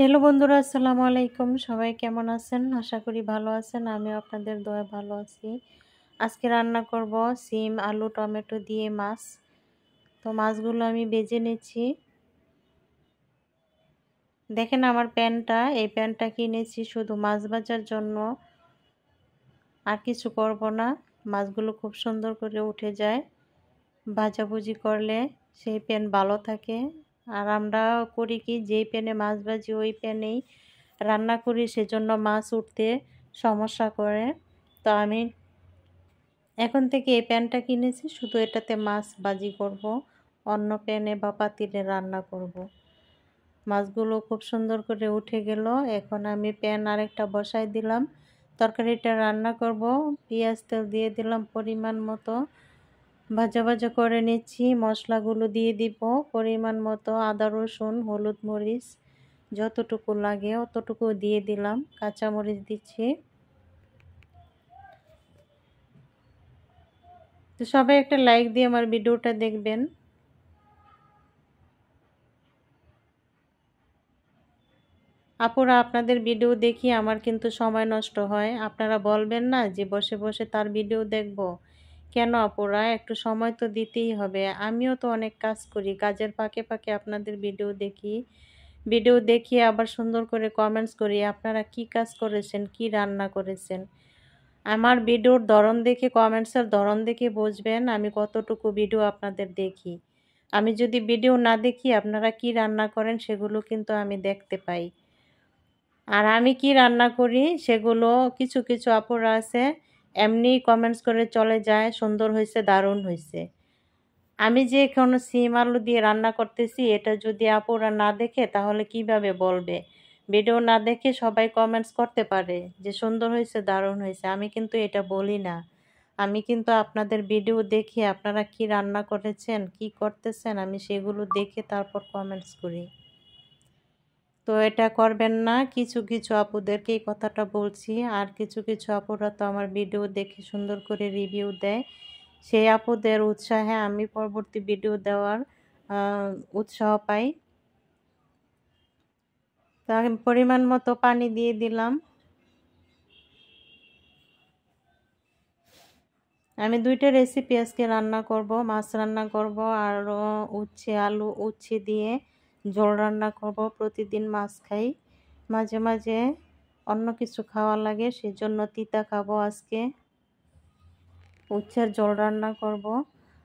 Hello বন্ধুরা, আসসালামু আলাইকুম। সবাই কেমন আছেন? আশা করি ভালো আছেন। আমিও আপনাদের দয়ায় ভালো আছি। আজকে রান্না করব সিম, আলু, টমেটো দিয়ে মাছ। তো মাছগুলো আমি ভেজে নিচ্ছি। দেখেন আমার প্যানটা, এই প্যানটা কিনেছি শুধু মাছ ভাজার জন্য, আর কিছু করব না। মাছগুলো খুব সুন্দর করে উঠে যায় ভাজাভুজি করলে, সেই প্যান ভালো থাকে। আর আমরা করি কি, যেই প্যানে মাছ ভাজি ওই প্যানেই রান্না করি, সেজন্য মাছ উঠতে সমস্যা করে। তো আমি এখন থেকে এই প্যানটা কিনেছি, শুধু এটাতে মাছ ভাজি করব, অন্য প্যানে বা পাতিলে রান্না করব। মাছগুলো খুব সুন্দর করে উঠে গেল। এখন আমি প্যান আরেকটা বসাই দিলাম, তরকারিটা রান্না করব। পেঁয়াজ তেল দিয়ে দিলাম পরিমাণ মতো, ভাজা ভাজা করে নিচ্ছি। মশলাগুলো দিয়ে দিব পরিমাণ মতো, আদা রসুন হলুদ মরিচ যতটুকু লাগে অতটুকু দিয়ে দিলাম, কাঁচামরিচ দিচ্ছি। তো সবাই একটা লাইক দিয়ে আমার ভিডিওটা দেখবেন। আপুরা, আপনাদের ভিডিও দেখি আমার কিন্তু সময় নষ্ট হয়। আপনারা বলবেন না যে বসে বসে তার ভিডিও দেখব। কেন আপুরা, একটু সময় তো দিতেই হবে। আমিও তো অনেক কাজ করি, কাজের ফাঁকে ফাঁকে আপনাদের ভিডিও দেখি। ভিডিও দেখিয়ে আবার সুন্দর করে কমেন্টস করি আপনারা কি কাজ করেছেন, কি রান্না করেছেন। আমার ভিডিওর ধরন দেখে, কমেন্টসের ধরন দেখে বুঝবেন আমি কতটুকু ভিডিও আপনাদের দেখি। আমি যদি ভিডিও না দেখি আপনারা কি রান্না করেন সেগুলো কিন্তু আমি দেখতে পাই। আর আমি কি রান্না করি সেগুলো কিছু কিছু আপুরা আছে এমনি কমেন্টস করে চলে যায়, সুন্দর হয়েছে, দারুণ হয়েছে। আমি যে কোনো সিম আলু দিয়ে রান্না করতেছি, এটা যদি আপুরা না দেখে তাহলে কিভাবে বলবে? ভিডিও না দেখে সবাই কমেন্টস করতে পারে যে সুন্দর হয়েছে, দারুণ হয়েছে, আমি কিন্তু এটা বলি না। আমি কিন্তু আপনাদের ভিডিও দেখে আপনারা কি রান্না করেছেন, কি করতেছেন, আমি সেগুলো দেখে তারপর কমেন্টস করি। তো এটা করবেন না। কিছু কিছু আপুদেরকে এই কথাটা বলছি। আর কিছু কিছু আপুরা তো আমার ভিডিও দেখে সুন্দর করে রিভিউ দেয়, সেই আপুদের উৎসাহে আমি পরবর্তী ভিডিও দেওয়ার উৎসাহ পাই। তো আমি পরিমাণ মতো পানি দিয়ে দিলাম। আমি দুইটা রেসিপি আজকে রান্না করব, মাছ রান্না করব আর উচ্ছে আলু উচ্ছে দিয়ে ঝোল রান্না করব। প্রতিদিন মাছ খাই, মাঝে মাঝে অন্য কিছু খাওয়া লাগে, সেজন্য তিতা খাবো আজকে। উচ্ছের ঝোল রান্না করব।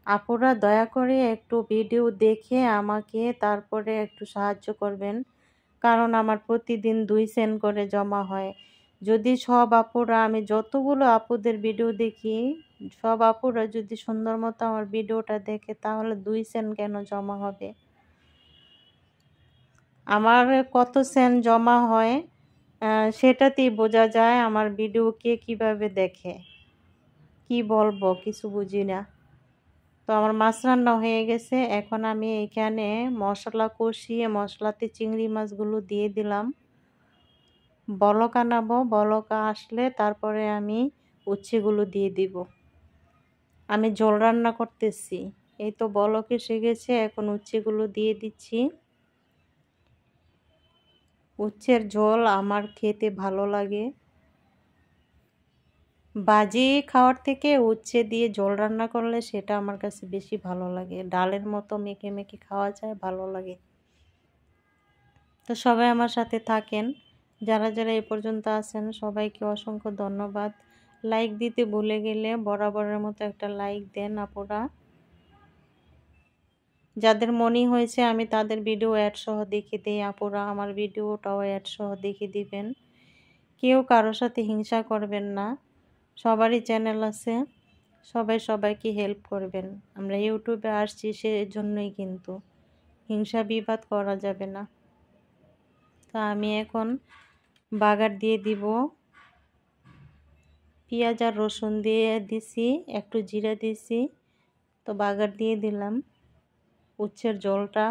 আপুরা দয়া করে একটু ভিডিও দেখে আমাকে তারপরে একটু সাহায্য করবেন, কারণ আমার প্রতিদিন 2 সেন্ট করে জমা হয়। যদি সব আপুরা, আমি যতগুলো আপুদের ভিডিও দেখি, সব আপুরা যদি সুন্দর মতো আমার ভিডিওটা দেখে তাহলে 2 সেন্ট কেন জমা হবে? আমার কত সেন্ট জমা হয় সেটাতেই বোঝা যায় আমার ভিডিও কে কীভাবে দেখে। কি বলবো, কিছু বুঝি না। তো আমার মাছ রান্না হয়ে গেছে। এখন আমি এখানে মশলা কষিয়ে মশলাতে চিংড়ি মাছগুলো দিয়ে দিলাম। বলক আনাবো, বলক আসলে তারপরে আমি উচ্ছেগুলো দিয়ে দিব। আমি ঝোল রান্না করতেছি। এই তো বলক এসে গেছে, এখন উচ্ছেগুলো দিয়ে দিচ্ছি। উচ্ছের ঝোল আমার খেতে ভালো লাগে। ভাজি খাওয়ার থেকে উচ্ছে দিয়ে ঝোল রান্না করলে সেটা আমার কাছে বেশি ভালো লাগে। ডালের মতো মেখে মেখে খাওয়া যায়, ভালো লাগে। তো সবাই আমার সাথে থাকেন, যারা যারা এই পর্যন্ত আছেন সবাইকে অসংখ্য ধন্যবাদ। লাইক দিতে ভুলে গেলে বরাবরের মতো একটা লাইক দেন আপুরা। যাদের মনে হয়েছে আমি তাদের ভিডিও অ্যাড সহ দেখে দিই আপুরা, আমার ভিডিওটাও অ্যাড সহ দেখে দিবেন। কেউ কারোর সাথে হিংসা করবেন না, সবারই চ্যানেল আছে, সবাই সবাইকে হেল্প করবেন। আমরা ইউটিউবে আসছি সেজন্যই, কিন্তু হিংসা বিবাদ করা যাবে না। তো আমি এখন বাগার দিয়ে দিব। পেঁয়াজ আর রসুন দিয়ে দিছি, একটু জিরা দিছি। তো বাগার দিয়ে দিলাম উচ্ছের ঝোলটা।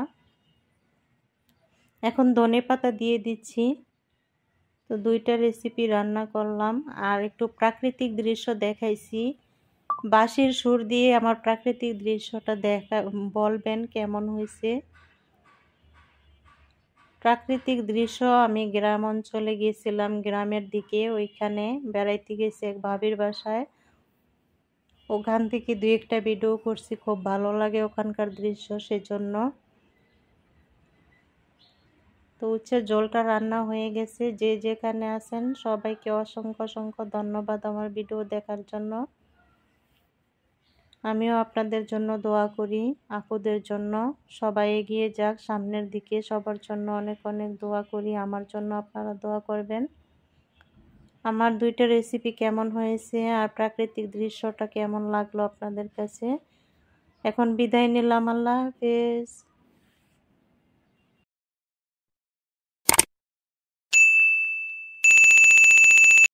এখন ধনেপাতা দিয়ে দিচ্ছি। তো দুইটা রেসিপি রান্না করলাম, আর একটু প্রাকৃতিক দৃশ্য দেখাইছি। বাঁশির সুর দিয়ে আমার প্রাকৃতিক দৃশ্যটা বলবেন কেমন হয়েছে। প্রাকৃতিক দৃশ্য, আমি গ্রাম অঞ্চলে গেছিলাম, গ্রামের দিকে, ওইখানে বেড়াইতে গেছি এক ভাবির বাসায়। ওখান থেকে 2-1টা ভিডিও করছি, খুব ভালো লাগে ওখানকার দৃশ্য, সেজন্য। তো উচ্ছের ঝোলটা রান্না হয়ে গেছে। যে যেখানে আছেন সবাইকে অসংখ্য অসংখ্য ধন্যবাদ আমার ভিডিও দেখার জন্য। আমিও আপনাদের জন্য দোয়া করি, আপুদের জন্য। সবাই এগিয়ে যাক সামনের দিকে, সবার জন্য অনেক অনেক দোয়া করি। আমার জন্য আপনারা দোয়া করবেন। আমার 2টা রেসিপি কেমন হয়েছে আর প্রাকৃতিক দৃশ্যটা কেমন লাগলো আপনাদের কাছে। এখন বিদায় নিলাম, আল্লাহ হাফেজ।